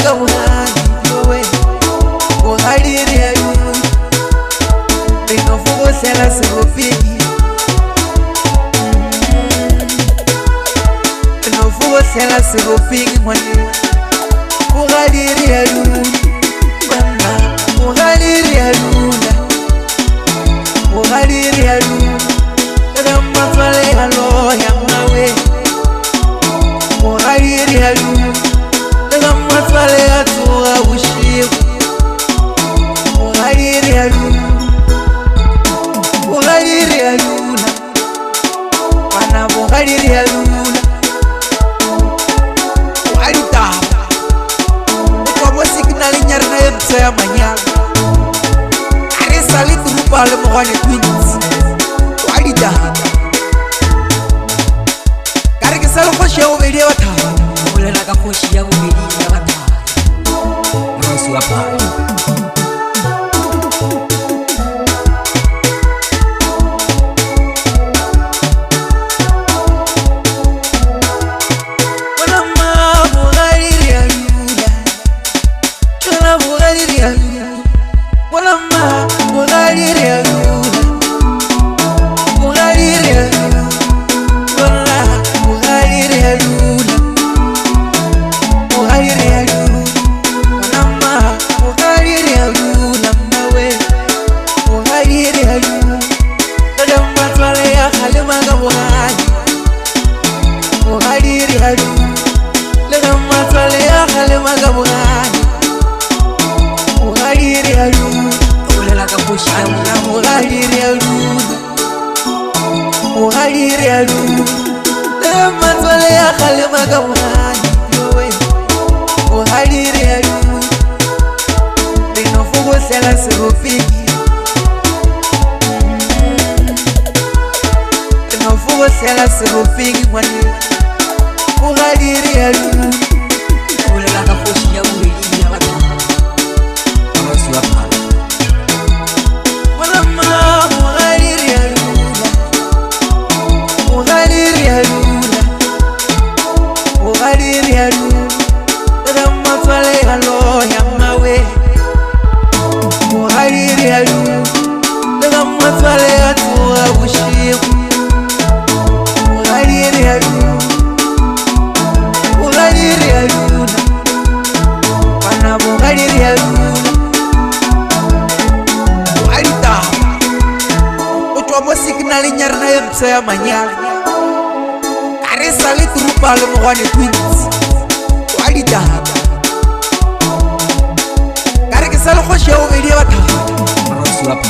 magabuhani yowe uhariri ayuni binofugo sela sigopigi binofugo sela sigopigi mwane uhariri ayuni bana uhariri ayuni uhariri ayuni kama twale halo ya mawe uhariri ayuni kama twale atuwa ushiku uhariri ayuni uhariri ayuni bana uhariri ayuni walita kwa signal nyarna yemsa ya manyala arisali turupale mwane twins walita karike salo khoshi ya ubedi wata ulela ka khoshi ya ubedi wata nosu apa uhariri ayuni lema twale ya khale magabuhani yowe uhariri ayuni binofugo sela sigopigi binofugo sela sigopigi mwane uhariri ayuni ulela ka khoshi ya ubedi ya wata nosu apa signal nyarna yemsa ya manyala arisali turupale mwane twins walita karike salo khoshi ya ubedi wata nosu apa